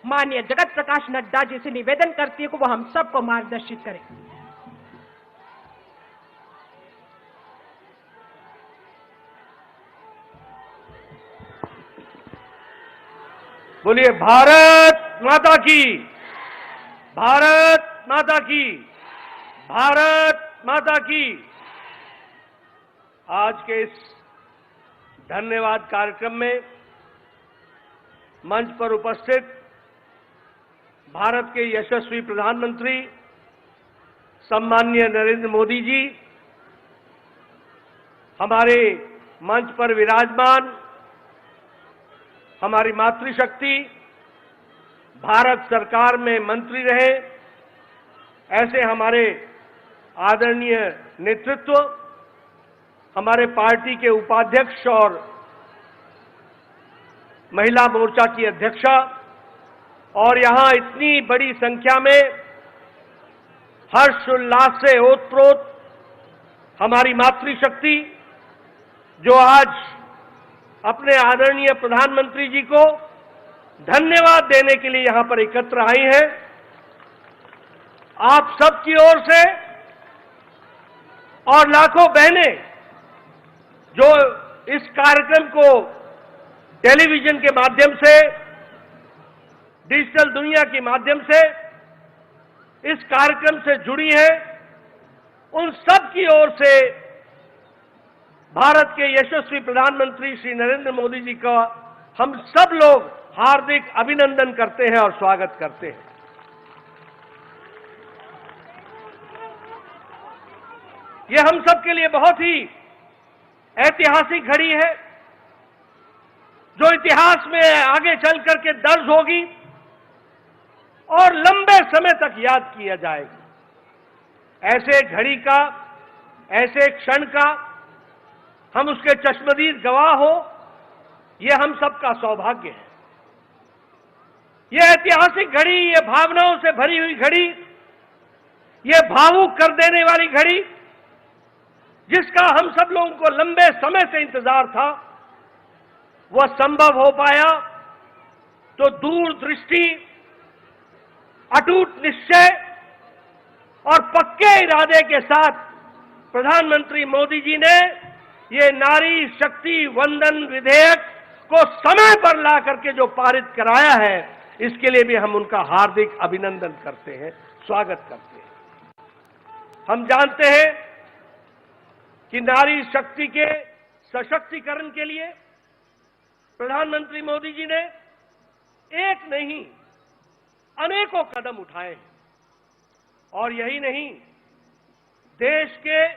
माननीय जगत प्रकाश नड्डा जी से निवेदन करती हूं कि वो हम सबको मार्गदर्शित करें। बोलिए भारत माता की, भारत माता की, भारत माता की। आज के इस धन्यवाद कार्यक्रम में मंच पर उपस्थित भारत के यशस्वी प्रधानमंत्री सम्माननीय नरेंद्र मोदी जी, हमारे मंच पर विराजमान हमारी मातृशक्ति, भारत सरकार में मंत्री रहे ऐसे हमारे आदरणीय नेतृत्व, हमारे पार्टी के उपाध्यक्ष और महिला मोर्चा की अध्यक्षा, और यहां इतनी बड़ी संख्या में हर्षोल्लास से ओतप्रोत हमारी मातृशक्ति जो आज अपने आदरणीय प्रधानमंत्री जी को धन्यवाद देने के लिए यहां पर एकत्र आई हैं। आप सबकी ओर से और लाखों बहनें जो इस कार्यक्रम को टेलीविजन के माध्यम से, डिजिटल दुनिया के माध्यम से इस कार्यक्रम से जुड़ी हैं, उन सब की ओर से भारत के यशस्वी प्रधानमंत्री श्री नरेंद्र मोदी जी का हम सब लोग हार्दिक अभिनंदन करते हैं और स्वागत करते हैं। यह हम सब के लिए बहुत ही ऐतिहासिक घड़ी है जो इतिहास में आगे चल करके दर्ज होगी और लंबे समय तक याद किया जाएगा। ऐसे घड़ी का, ऐसे क्षण का हम उसके चश्मदीद गवाह हो, यह हम सबका सौभाग्य है। यह ऐतिहासिक घड़ी, यह भावनाओं से भरी हुई घड़ी, यह भावुक कर देने वाली घड़ी जिसका हम सब लोगों को लंबे समय से इंतजार था, वह संभव हो पाया तो दूरदृष्टि, अटूट निश्चय और पक्के इरादे के साथ प्रधानमंत्री मोदी जी ने ये नारी शक्ति वंदन विधेयक को समय पर ला करके जो पारित कराया है, इसके लिए भी हम उनका हार्दिक अभिनंदन करते हैं, स्वागत करते हैं। हम जानते हैं कि नारी शक्ति के सशक्तिकरण के लिए प्रधानमंत्री मोदी जी ने एक नहीं अनेकों कदम उठाए हैं, और यही नहीं, देश के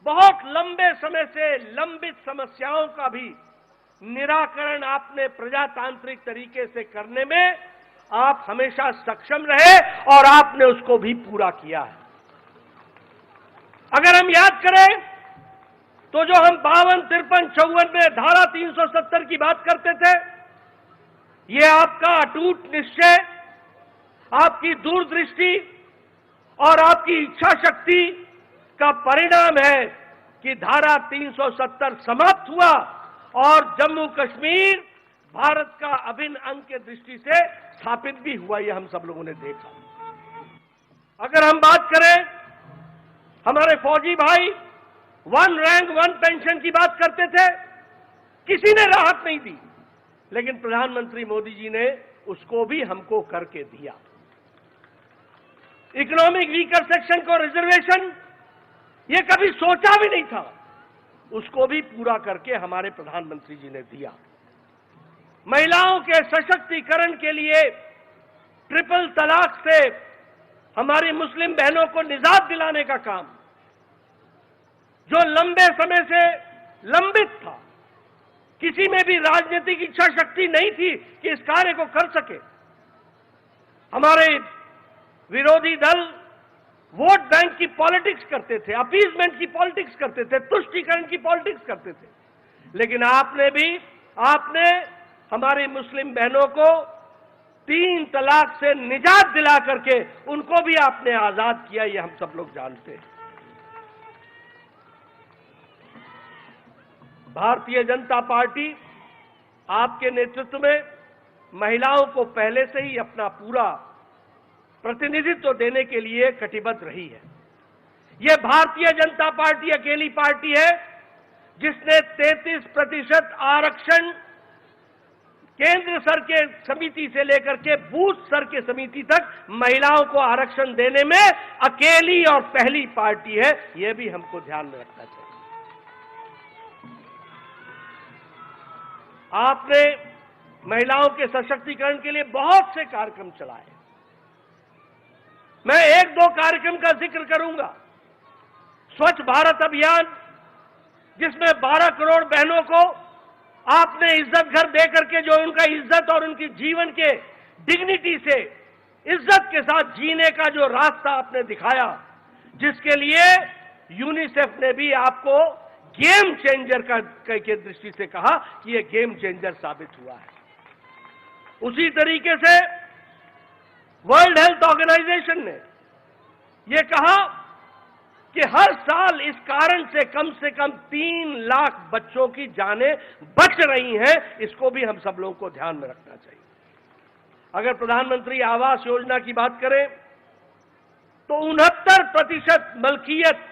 बहुत लंबे समय से लंबित समस्याओं का भी निराकरण आपने प्रजातांत्रिक तरीके से करने में आप हमेशा सक्षम रहे और आपने उसको भी पूरा किया है। अगर हम याद करें तो जो हम 52, 53, 54 में धारा 370 की बात करते थे, ये आपका अटूट निश्चय, आपकी दूरदृष्टि और आपकी इच्छा शक्ति का परिणाम है कि धारा 370 समाप्त हुआ और जम्मू कश्मीर भारत का अभिन्न अंग के दृष्टि से स्थापित भी हुआ। यह हम सब लोगों ने देखा। अगर हम बात करें, हमारे फौजी भाई 1 रैंक 1 पेंशन की बात करते थे, किसी ने राहत नहीं दी, लेकिन प्रधानमंत्री मोदी जी ने उसको भी हमको करके दिया। इकोनॉमिक वीकर सेक्शन को रिजर्वेशन, ये कभी सोचा भी नहीं था, उसको भी पूरा करके हमारे प्रधानमंत्री जी ने दिया। महिलाओं के सशक्तिकरण के लिए ट्रिपल तलाक से हमारी मुस्लिम बहनों को निजात दिलाने का काम, जो लंबे समय से लंबित था, किसी में भी राजनीतिक इच्छा शक्ति नहीं थी कि इस कार्य को कर सके। हमारे विरोधी दल वोट बैंक की पॉलिटिक्स करते थे, अपीजमेंट की पॉलिटिक्स करते थे, तुष्टीकरण की पॉलिटिक्स करते थे, लेकिन आपने हमारी मुस्लिम बहनों को 3 तलाक से निजात दिला करके उनको भी आपने आजाद किया, ये हम सब लोग जानते हैं। भारतीय जनता पार्टी आपके नेतृत्व में महिलाओं को पहले से ही अपना पूरा प्रतिनिधित्व देने के लिए कटिबद्ध रही है। यह भारतीय जनता पार्टी अकेली पार्टी है जिसने 33% आरक्षण केंद्र स्तर के समिति से लेकर के बूथ स्तर के समिति तक महिलाओं को आरक्षण देने में अकेली और पहली पार्टी है। यह भी हमको ध्यान में रखना चाहिए। आपने महिलाओं के सशक्तिकरण के लिए बहुत से कार्यक्रम चलाए। मैं एक दो कार्यक्रम का जिक्र करूंगा। स्वच्छ भारत अभियान, जिसमें 12 करोड़ बहनों को आपने इज्जत घर देकर के जो उनका इज्जत और उनकी जीवन के डिग्निटी से इज्जत के साथ जीने का जो रास्ता आपने दिखाया, जिसके लिए यूनिसेफ ने भी आपको गेम चेंजर की दृष्टि से कहा कि यह गेम चेंजर साबित हुआ है। उसी तरीके से वर्ल्ड हेल्थ ऑर्गेनाइजेशन ने यह कहा कि हर साल इस कारण से कम 3 लाख बच्चों की जानें बच रही हैं। इसको भी हम सब लोगों को ध्यान में रखना चाहिए। अगर प्रधानमंत्री आवास योजना की बात करें तो 69% मलकियत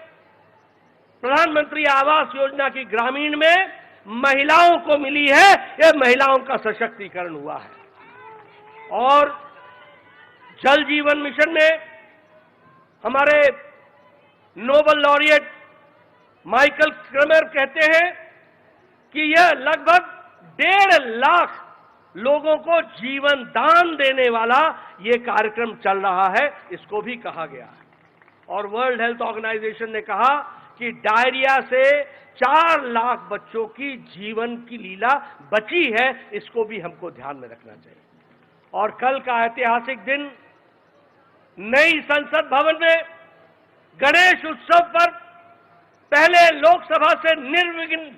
प्रधानमंत्री आवास योजना की ग्रामीण में महिलाओं को मिली है। यह महिलाओं का सशक्तिकरण हुआ है। और जल जीवन मिशन में हमारे नोबेल लॉरिएट माइकल क्रमर कहते हैं कि यह लगभग 1.5 लाख लोगों को जीवन दान देने वाला यह कार्यक्रम चल रहा है। इसको भी कहा गया है। और वर्ल्ड हेल्थ ऑर्गेनाइजेशन ने कहा कि डायरिया से 4 लाख बच्चों की जीवन की लीला बची है। इसको भी हमको ध्यान में रखना चाहिए। और कल का ऐतिहासिक दिन नई संसद भवन में गणेश उत्सव पर पहले लोकसभा से निर्विघ्न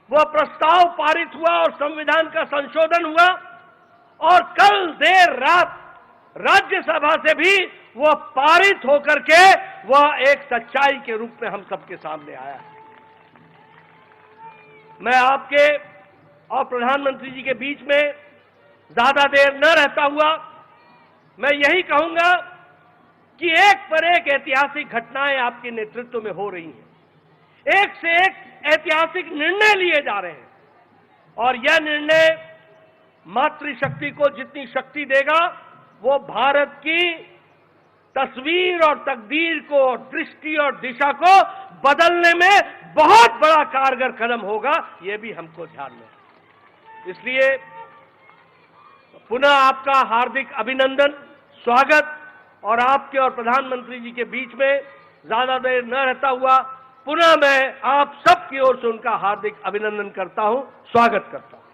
वह प्रस्ताव पारित हुआ और संविधान का संशोधन हुआ। और कल देर रात राज्यसभा से भी वह पारित होकर के वह एक सच्चाई के रूप में हम सबके सामने आया है। मैं आपके और प्रधानमंत्री जी के बीच में ज्यादा देर न रहता हुआ मैं यही कहूंगा कि एक पर एक ऐतिहासिक घटनाएं आपके नेतृत्व में हो रही हैं। एक से एक ऐतिहासिक निर्णय लिए जा रहे हैं। और यह निर्णय मातृशक्ति को जितनी शक्ति देगा वो भारत की तस्वीर और तकदीर को, दृष्टि और दिशा को बदलने में बहुत बड़ा कारगर कदम होगा। यह भी हमको ध्यान में। इसलिए पुनः आपका हार्दिक अभिनंदन, स्वागत। और आपके और प्रधानमंत्री जी के बीच में ज्यादा देर न रहता हुआ पुनः मैं आप सबकी ओर से उनका हार्दिक अभिनंदन करता हूं, स्वागत करता हूं।